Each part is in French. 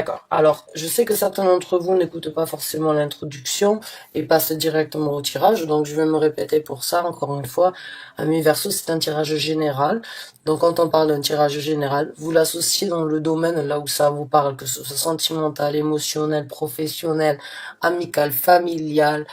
D'accord. Alors, je sais que certains d'entre vous n'écoutent pas forcément l'introduction et passent directement au tirage, donc je vais me répéter pour ça, encore une fois. Ami Verseau, c'est un tirage général. Donc, quand on parle d'un tirage général, vous l'associez dans le domaine là où ça vous parle, que ce soit sentimental, émotionnel, professionnel, amical, familial,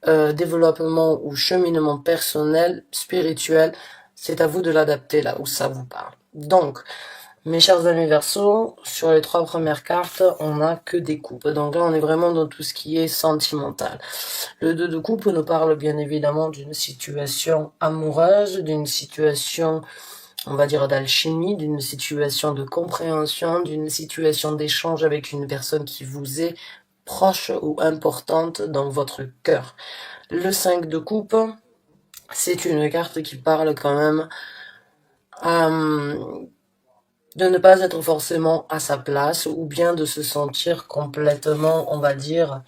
développement ou cheminement personnel, spirituel. C'est à vous de l'adapter là où ça vous parle. Donc, mes chers amis Verseau, sur les 3 premières cartes, on n'a que des coupes. Donc là, on est vraiment dans tout ce qui est sentimental. Le 2 de coupe nous parle bien évidemment d'une situation amoureuse, d'une situation, on va dire, d'alchimie, d'une situation de compréhension, d'une situation d'échange avec une personne qui vous est proche ou importante dans votre cœur. Le 5 de coupe, c'est une carte qui parle quand même de ne pas être forcément à sa place ou bien de se sentir complètement, on va dire,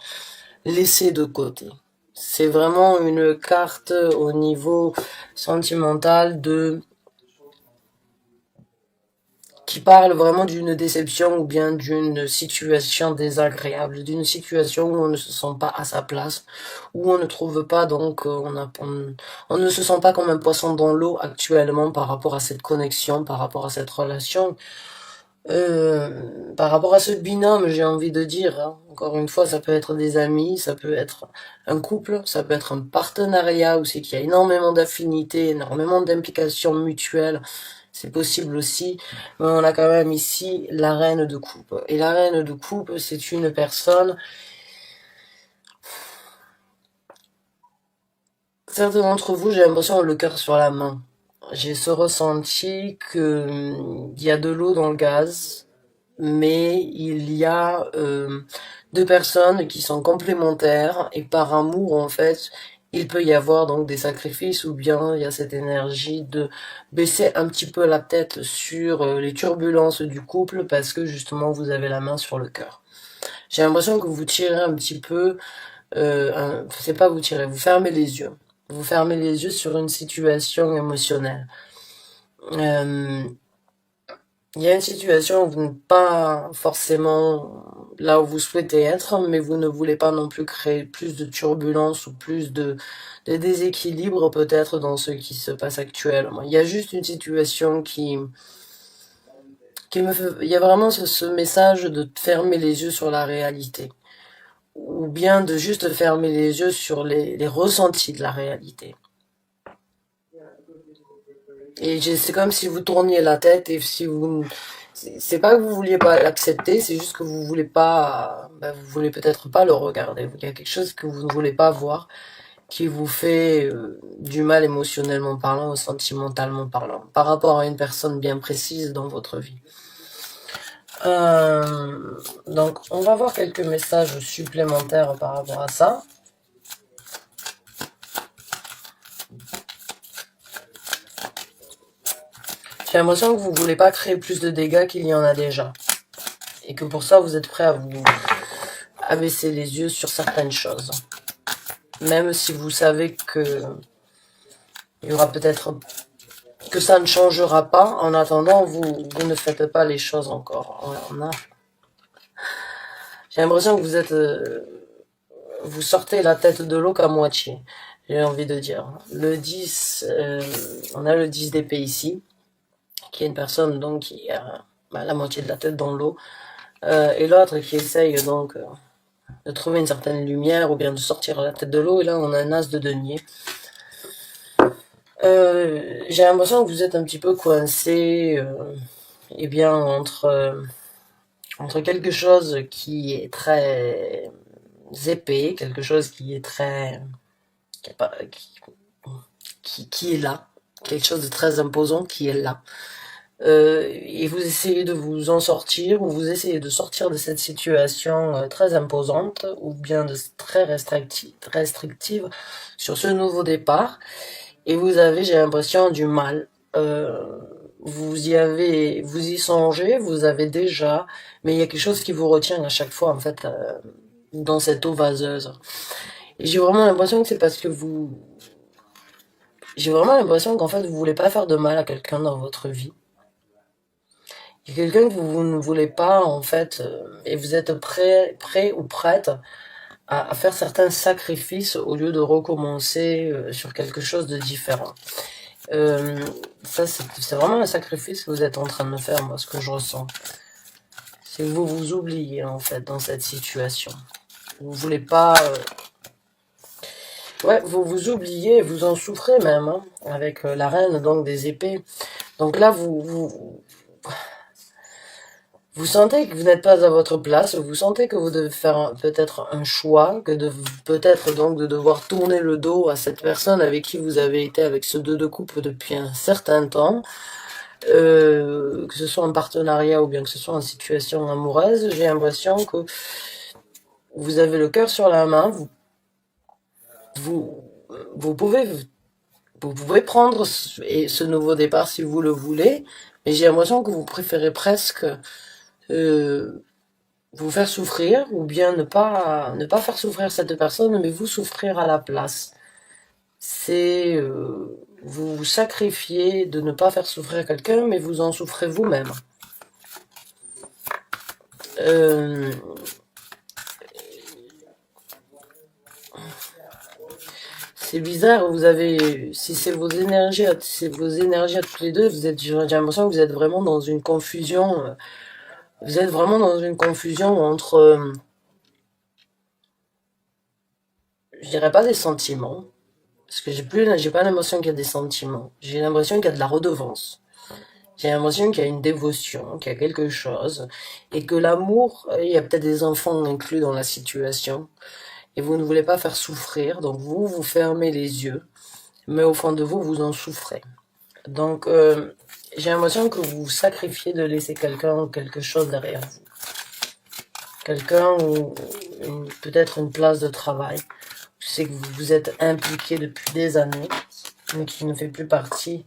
laissé de côté. C'est vraiment une carte au niveau sentimental qui parle vraiment d'une déception ou bien d'une situation désagréable, d'une situation où on ne se sent pas à sa place, où on ne trouve pas donc, on ne se sent pas comme un poisson dans l'eau actuellement par rapport à cette connexion, par rapport à cette relation. Par rapport à ce binôme, j'ai envie de dire, hein, encore une fois, ça peut être des amis, ça peut être un couple, ça peut être un partenariat où c'est qu'il y a énormément d'affinités, énormément d'implications mutuelles, c'est possible aussi, mais on a quand même ici la reine de coupe. Et la reine de coupe, c'est une personne, certains d'entre vous, j'ai l'impression, ont le cœur sur la main. J'ai ce ressenti que il y a de l'eau dans le gaz, mais il y a deux personnes qui sont complémentaires et par amour en fait il peut y avoir donc des sacrifices ou bien il y a cette énergie de baisser un petit peu la tête sur les turbulences du couple parce que justement vous avez la main sur le cœur. J'ai l'impression que vous tirez un petit peu, c'est pas vous tirez, vous fermez les yeux. Vous fermez les yeux sur une situation émotionnelle. Euh, Il y a une situation où vous n'êtes pas forcément là où vous souhaitez être, mais vous ne voulez pas non plus créer plus de turbulences ou plus de déséquilibre peut-être dans ce qui se passe actuellement. Il y a juste une situation qui me fait, il y a vraiment ce message de fermer les yeux sur la réalité. Ou bien de juste fermer les yeux sur les ressentis de la réalité. Et c'est comme si vous tourniez la tête et si vous, c'est pas que vous vouliez pas l'accepter, c'est juste que vous voulez pas, vous voulez peut-être pas le regarder. Il y a quelque chose que vous ne voulez pas voir qui vous fait du mal émotionnellement parlant ou sentimentalement parlant par rapport à une personne bien précise dans votre vie. Donc, on va voir quelques messages supplémentaires par rapport à ça. J'ai l'impression que vous voulez pas créer plus de dégâts qu'il y en a déjà. Et que pour ça, vous êtes prêt à vous baisser les yeux sur certaines choses. Même si vous savez que il y aura peut-être que ça ne changera pas. En attendant, vous ne faites pas les choses encore. J'ai l'impression que vous êtes, vous sortez la tête de l'eau qu'à moitié. J'ai envie de dire. Le 10, on a le 10 d'épée ici, qui est une personne donc qui a la moitié de la tête dans l'eau, et l'autre qui essaye donc de trouver une certaine lumière ou bien de sortir la tête de l'eau. Et là, on a un as de denier. J'ai l'impression que vous êtes un petit peu coincé, eh bien entre quelque chose qui est très épais, quelque chose qui est très qui est, pas, qui est là, quelque chose de très imposant qui est là. Et vous essayez de vous en sortir, ou vous essayez de sortir de cette situation très imposante, ou bien de très restrictive sur ce nouveau départ. Et vous avez, j'ai l'impression, du mal. Vous y songez, vous avez déjà, mais il y a quelque chose qui vous retient à chaque fois, en fait, dans cette eau vaseuse. Et j'ai vraiment l'impression que c'est parce que j'ai vraiment l'impression qu'en fait, vous voulez pas faire de mal à quelqu'un dans votre vie. Il y a quelqu'un que vous ne voulez pas, en fait, et vous êtes prêt ou prête à faire certains sacrifices au lieu de recommencer sur quelque chose de différent. Euh, Ça, c'est vraiment un sacrifice que vous êtes en train de faire, moi, ce que je ressens. C'est que vous vous oubliez, en fait, dans cette situation. Vous voulez pas... Ouais, vous vous oubliez, vous en souffrez même, hein, avec la reine, donc, des épées. Donc là, vous sentez que vous n'êtes pas à votre place, vous sentez que vous devez faire peut-être un choix, peut-être donc de devoir tourner le dos à cette personne avec qui vous avez été avec ce deux de coupe depuis un certain temps, que ce soit en partenariat ou bien que ce soit en situation amoureuse. J'ai l'impression que vous avez le cœur sur la main, vous, vous pouvez, vous pouvez prendre ce nouveau départ si vous le voulez, mais j'ai l'impression que vous préférez presque euh, vous faire souffrir, ou bien ne pas faire souffrir cette personne, mais vous souffrir à la place. C'est vous vous sacrifiez de ne pas faire souffrir quelqu'un, mais vous en souffrez vous-même. Euh, c'est bizarre, vous avez, si c'est vos énergies à toutes les deux, j'ai l'impression que vous êtes vraiment dans une confusion. Vous êtes vraiment dans une confusion entre, je dirais pas des sentiments, parce que j'ai pas l'impression qu'il y a des sentiments. J'ai l'impression qu'il y a de la redevance. J'ai l'impression qu'il y a une dévotion, qu'il y a quelque chose, et que l'amour, il y a peut-être des enfants inclus dans la situation, et vous ne voulez pas faire souffrir, donc vous fermez les yeux, mais au fond de vous, vous en souffrez. Donc, j'ai l'impression que vous sacrifiez de laisser quelqu'un ou quelque chose derrière vous. Quelqu'un ou peut-être une place de travail. Je sais que vous vous êtes impliqué depuis des années, mais qui ne fait plus partie.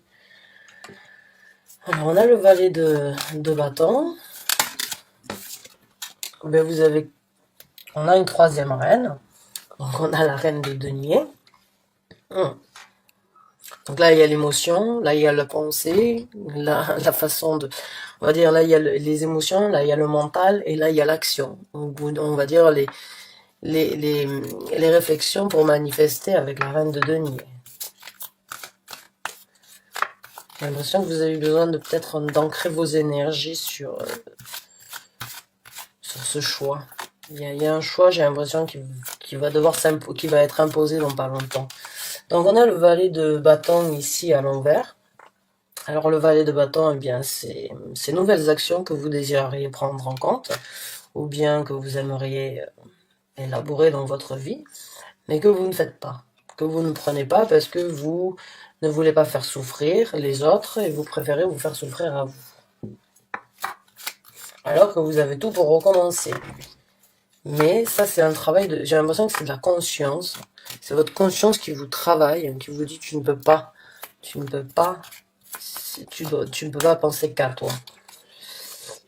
Alors, on a le valet de bâton. Ben, on a une troisième reine. Donc, on a la reine de denier. Donc là, il y a l'émotion, là, il y a la pensée, la façon de... On va dire, là, il y a les émotions, là, il y a le mental, et là, il y a l'action. On va dire les réflexions pour manifester avec la reine de denier. J'ai l'impression que vous avez besoin de peut-être d'ancrer vos énergies sur ce choix. Il y a un choix, j'ai l'impression, qui va qui va être imposé dans pas longtemps. Donc on a le valet de bâton ici à l'envers. Alors le valet de bâton, eh bien, c'est ces nouvelles actions que vous désireriez prendre en compte, ou bien que vous aimeriez élaborer dans votre vie, mais que vous ne faites pas, que vous ne prenez pas parce que vous ne voulez pas faire souffrir les autres et vous préférez vous faire souffrir à vous. Alors que vous avez tout pour recommencer. Mais ça, c'est un travail de... J'ai l'impression que c'est de la conscience. C'est votre conscience qui vous travaille, qui vous dit tu ne peux pas. Tu ne peux pas. Tu ne peux pas penser qu'à toi.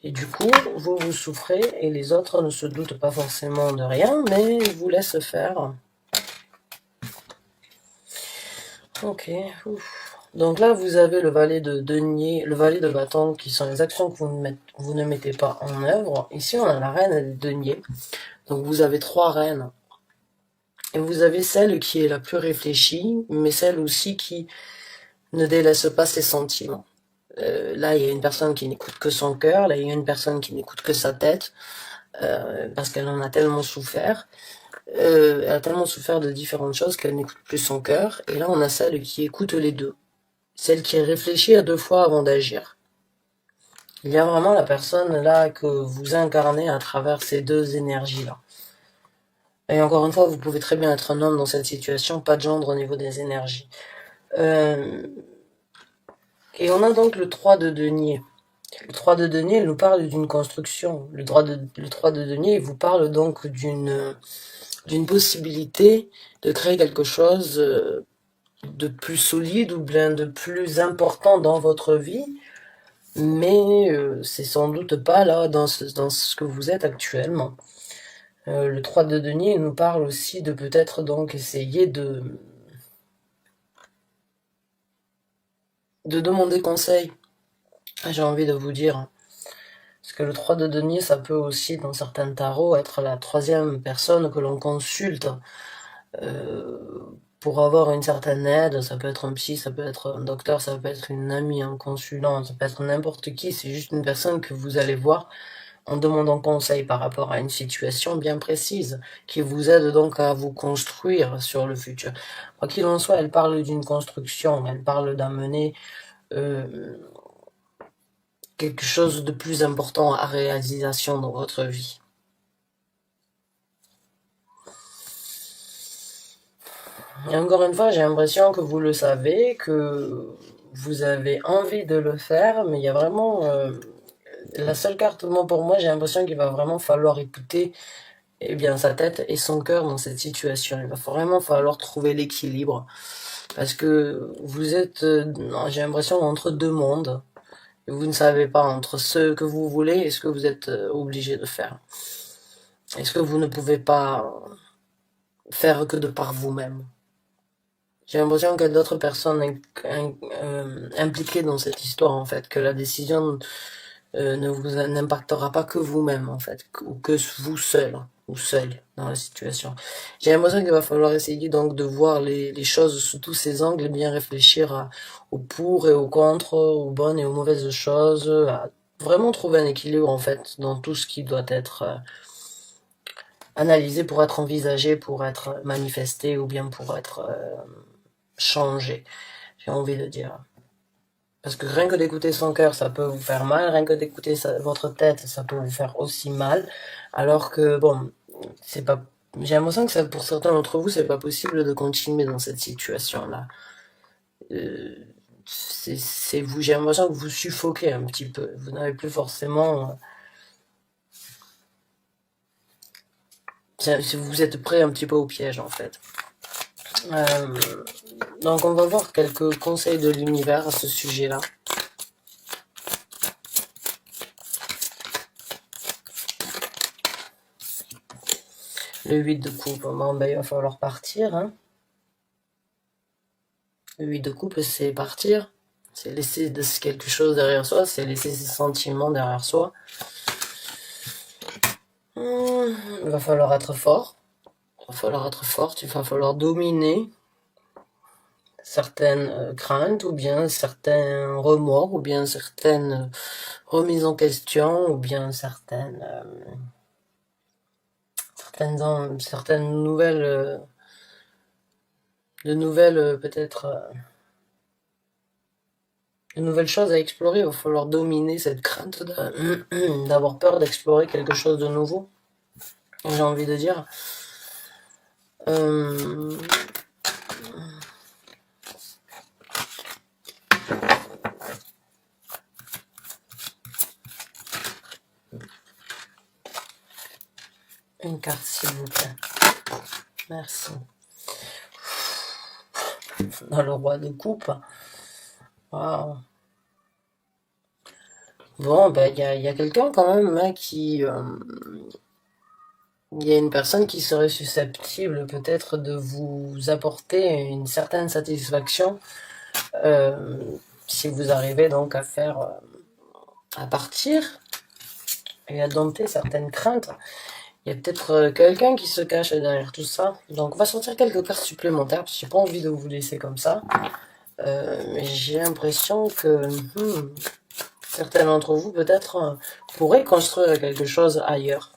Et du coup, vous souffrez et les autres ne se doutent pas forcément de rien, mais vous laissent faire. Ok. Ouf. Donc là, vous avez le valet de denier, le valet de bâton, qui sont les actions que vous ne mettez pas en œuvre. Ici, on a la reine de denier. Donc vous avez trois reines. Et vous avez celle qui est la plus réfléchie, mais celle aussi qui ne délaisse pas ses sentiments. Là, il y a une personne qui n'écoute que son cœur, là, il y a une personne qui n'écoute que sa tête, parce qu'elle en a tellement souffert. Elle a tellement souffert de différentes choses qu'elle n'écoute plus son cœur. Et là, on a celle qui écoute les deux. Celle qui réfléchit à deux fois avant d'agir. Il y a vraiment la personne là que vous incarnez à travers ces deux énergies-là. Et encore une fois, vous pouvez très bien être un homme dans cette situation, pas de gendre au niveau des énergies. Et on a donc le 3 de denier. Le 3 de denier, il nous parle d'une construction. Le 3 de denier, il vous parle donc d'une possibilité de créer quelque chose de plus solide ou bien de plus important dans votre vie, mais c'est sans doute pas là dans ce que vous êtes actuellement. Le 3 de denier nous parle aussi de peut-être donc essayer de demander conseil. J'ai envie de vous dire, Parce que le 3 de denier, ça peut aussi, dans certains tarots, être la troisième personne que l'on consulte pour avoir une certaine aide. Ça peut être un psy, ça peut être un docteur, ça peut être une amie, un consulant, ça peut être n'importe qui. C'est juste une personne que vous allez voir en demandant conseil par rapport à une situation bien précise, qui vous aide donc à vous construire sur le futur. Quoi qu'il en soit, elle parle d'une construction, elle parle d'amener quelque chose de plus important à réalisation dans votre vie. Et encore une fois, j'ai l'impression que vous le savez, que vous avez envie de le faire, mais il y a vraiment... la seule carte, moi, pour moi, j'ai l'impression qu'il va vraiment falloir écouter bien, sa tête et son cœur dans cette situation. Il va vraiment falloir trouver l'équilibre. Parce que vous êtes, j'ai l'impression, entre deux mondes. Et vous ne savez pas entre ce que vous voulez et ce que vous êtes obligé de faire. Est-ce que vous ne pouvez pas faire que de par vous-même? J'ai l'impression qu'il y a d'autres personnes impliquées dans cette histoire, en fait, que la décision ne vous n'impactera pas que vous-même, en fait, ou que vous seul, ou seul dans la situation. J'ai l'impression qu'il va falloir essayer donc de voir les choses sous tous ces angles, bien réfléchir au pour et au contre, aux bonnes et aux mauvaises choses, à vraiment trouver un équilibre, en fait, dans tout ce qui doit être analysé pour être envisagé, pour être manifesté, ou bien pour être changé, j'ai envie de dire. Parce que rien que d'écouter son cœur, ça peut vous faire mal, rien que d'écouter votre tête, ça peut vous faire aussi mal, alors que, bon, c'est pas... J'ai l'impression que ça, pour certains d'entre vous, c'est pas possible de continuer dans cette situation-là. C'est vous, j'ai l'impression que vous suffoquez un petit peu. Vous n'avez plus forcément... vous êtes prêt un petit peu au piège, en fait. Donc on va voir quelques conseils de l'univers à ce sujet-là. Le 8 de coupe, bon, ben, il va falloir partir. Hein. Le 8 de coupe, c'est partir. C'est laisser quelque chose derrière soi, c'est laisser ses sentiments derrière soi. Il va falloir être fort. Il va falloir être forte, il va falloir dominer certaines craintes, ou bien certains remords, ou bien certaines remises en question, ou bien certaines nouvelles, peut-être, de nouvelles choses à explorer. Il va falloir dominer cette crainte d'avoir peur d'explorer quelque chose de nouveau. J'ai envie de dire. Une carte, s'il vous plaît. Merci. Dans le roi de coupe. Waouh. Bon, ben, il y a quelqu'un quand même hein, qui... il y a une personne qui serait susceptible peut-être de vous apporter une certaine satisfaction si vous arrivez donc à partir et à dompter certaines craintes. Il y a peut-être quelqu'un qui se cache derrière tout ça. Donc on va sortir quelques cartes supplémentaires parce que j'ai pas envie de vous laisser comme ça. Mais j'ai l'impression que certains d'entre vous peut-être pourraient construire quelque chose ailleurs.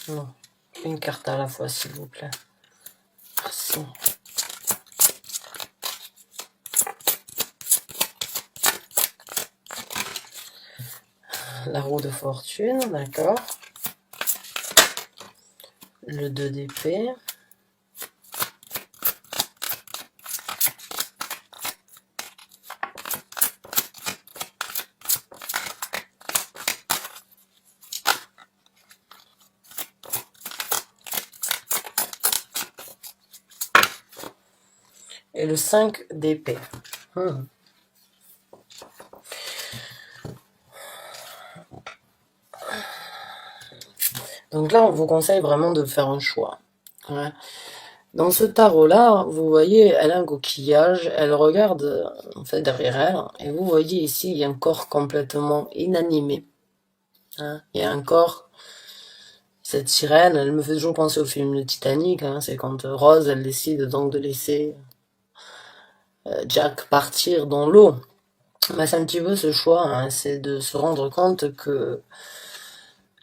Non. Une carte à la fois, s'il vous plaît. Merci. La roue de fortune, d'accord. Le 2 d'épée. Et le 5 d'épée. Donc là, on vous conseille vraiment de faire un choix. Ouais. Dans ce tarot-là, vous voyez, elle a un coquillage, elle regarde en fait derrière elle, et vous voyez ici, il y a un corps complètement inanimé. Hein. Il y a un corps, cette sirène, elle me fait toujours penser au film de Titanic, hein. C'est quand Rose, elle décide donc de laisser Jack partir dans l'eau. Bah, c'est un petit peu ce choix, hein, c'est de se rendre compte que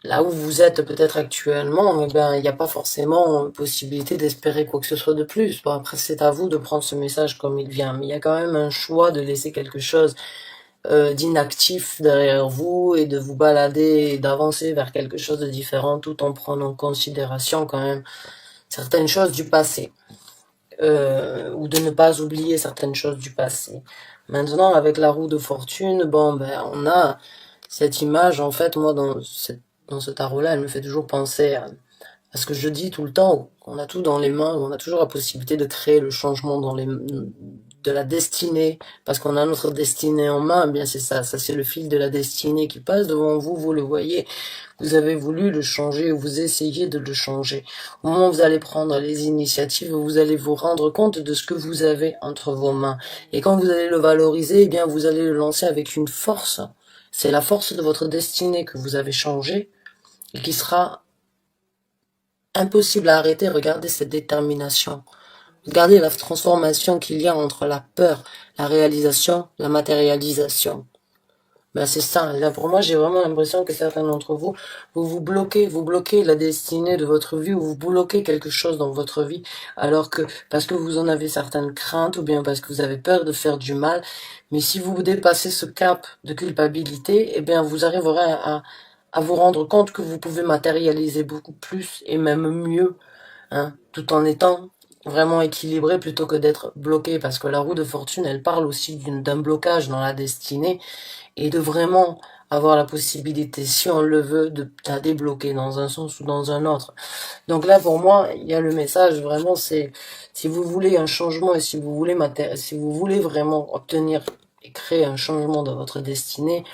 là où vous êtes peut-être actuellement, eh ben, il n'y a pas forcément possibilité d'espérer quoi que ce soit de plus. Bon, après, c'est à vous de prendre ce message comme il vient, mais il y a quand même un choix de laisser quelque chose d'inactif derrière vous et de vous balader et d'avancer vers quelque chose de différent tout en prenant en considération quand même certaines choses du passé. Ou de ne pas oublier certaines choses du passé. Maintenant, avec la roue de fortune, bon, ben, on a cette image, en fait, moi, dans ce tarot-là, elle me fait toujours penser à ce que je dis tout le temps, on a tout dans les mains, on a toujours la possibilité de créer le changement de la destinée, parce qu'on a notre destinée en main, eh bien c'est ça c'est le fil de la destinée qui passe devant vous, vous le voyez, vous avez voulu le changer, vous essayez de le changer. Au moment où vous allez prendre les initiatives, vous allez vous rendre compte de ce que vous avez entre vos mains. Et quand vous allez le valoriser, eh bien vous allez le lancer avec une force. C'est la force de votre destinée que vous avez changée et qui sera impossible à arrêter. Regardez cette détermination. Regardez la transformation qu'il y a entre la peur, la réalisation, la matérialisation. Ben c'est ça. Là, pour moi, j'ai vraiment l'impression que certains d'entre vous, vous bloquez la destinée de votre vie, ou vous bloquez quelque chose dans votre vie, alors que, parce que vous en avez certaines craintes, ou bien parce que vous avez peur de faire du mal. Mais si vous dépassez ce cap de culpabilité, eh bien, vous arriverez à vous rendre compte que vous pouvez matérialiser beaucoup plus et même mieux, hein, tout en étant vraiment équilibré plutôt que d'être bloqué, parce que la roue de fortune, elle parle aussi d'un blocage dans la destinée, et de vraiment avoir la possibilité, si on le veut, de la débloquer dans un sens ou dans un autre. Donc là, pour moi, il y a le message, vraiment, c'est, si vous voulez un changement et si vous voulez vraiment obtenir et créer un changement dans votre destinée,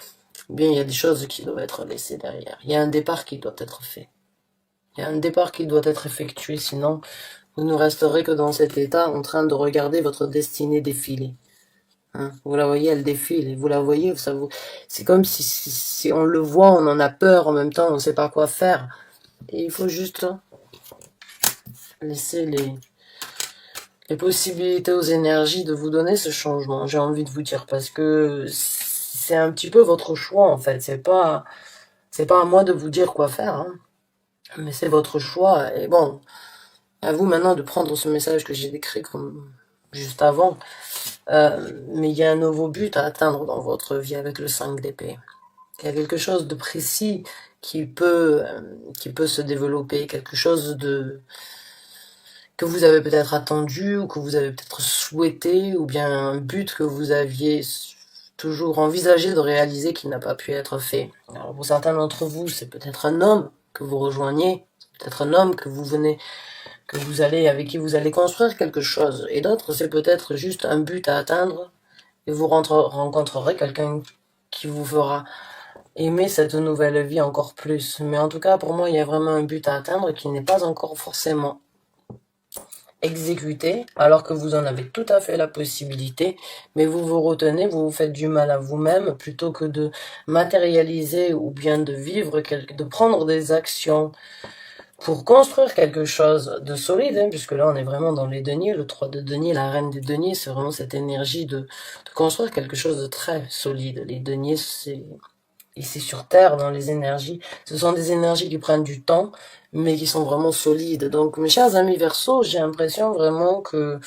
eh bien, il y a des choses qui doivent être laissées derrière. Il y a un départ qui doit être fait. Il y a un départ qui doit être effectué, sinon, vous ne resterez que dans cet état en train de regarder votre destinée défiler. Hein, vous la voyez, elle défile, et vous la voyez, c'est comme si on le voit, on en a peur, en même temps, on ne sait pas quoi faire. Et il faut juste laisser les possibilités aux énergies de vous donner ce changement, j'ai envie de vous dire, parce que c'est un petit peu votre choix, en fait. C'est pas à moi de vous dire quoi faire, hein, mais c'est votre choix. Et bon, à vous maintenant de prendre ce message que j'ai décrit comme juste avant. Mais il y a un nouveau but à atteindre dans votre vie avec le 5 d'épée. Il y a quelque chose de précis qui peut se développer, quelque chose de que vous avez peut-être attendu ou que vous avez peut-être souhaité, ou bien un but que vous aviez toujours envisagé de réaliser qui n'a pas pu être fait. Alors pour certains d'entre vous, c'est peut-être un homme que vous rejoignez, peut-être un homme que vous venez avec qui vous allez construire quelque chose, et d'autres c'est peut-être juste un but à atteindre, et vous rencontrerez quelqu'un qui vous fera aimer cette nouvelle vie encore plus. Mais en tout cas, pour moi, il y a vraiment un but à atteindre qui n'est pas encore forcément exécuté, alors que vous en avez tout à fait la possibilité, mais vous vous retenez, vous vous faites du mal à vous-même, plutôt que de matérialiser ou bien de vivre, de prendre des actions pour construire quelque chose de solide, hein, puisque là on est vraiment dans les deniers, le 3 de denier, la reine des deniers, c'est vraiment cette énergie de construire quelque chose de très solide. Les deniers, c'est ici sur Terre, dans les énergies, ce sont des énergies qui prennent du temps, mais qui sont vraiment solides. Donc mes chers amis Verseau, j'ai l'impression vraiment que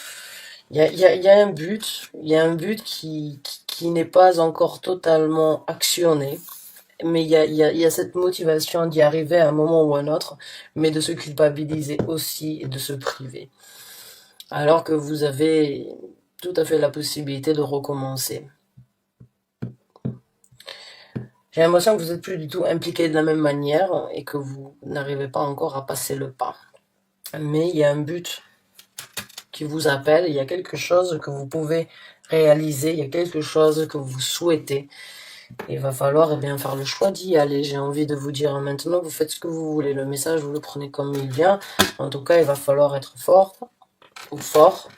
il y a un but, il y a un but qui n'est pas encore totalement actionné, mais il y a cette motivation d'y arriver à un moment ou à un autre, mais de se culpabiliser aussi et de se priver. Alors que vous avez tout à fait la possibilité de recommencer. J'ai l'impression que vous n'êtes plus du tout impliqué de la même manière et que vous n'arrivez pas encore à passer le pas. Mais il y a un but qui vous appelle, il y a quelque chose que vous pouvez réaliser, il y a quelque chose que vous souhaitez. Il va falloir bien faire le choix d'y aller. J'ai envie de vous dire maintenant, vous faites ce que vous voulez. Le message, vous le prenez comme il vient. En tout cas, il va falloir être fort. ou fort.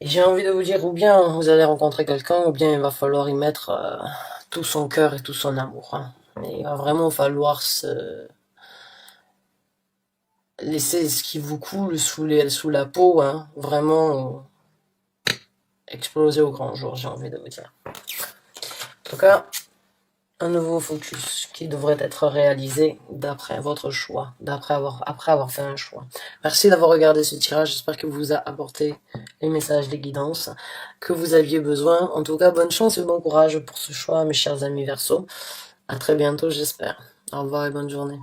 Et j'ai envie de vous dire, ou bien vous allez rencontrer quelqu'un, ou bien il va falloir y mettre tout son cœur et tout son amour. Hein. Mais il va vraiment falloir se laisser ce qui vous coule sous la peau, hein. Vraiment exploser au grand jour, j'ai envie de vous dire. En tout cas, un nouveau focus qui devrait être réalisé d'après votre choix, après avoir fait un choix. Merci d'avoir regardé ce tirage, j'espère qu'il vous a apporté les messages, les guidances que vous aviez besoin. En tout cas, bonne chance et bon courage pour ce choix, mes chers amis Verseau. À très bientôt, j'espère. Au revoir et bonne journée.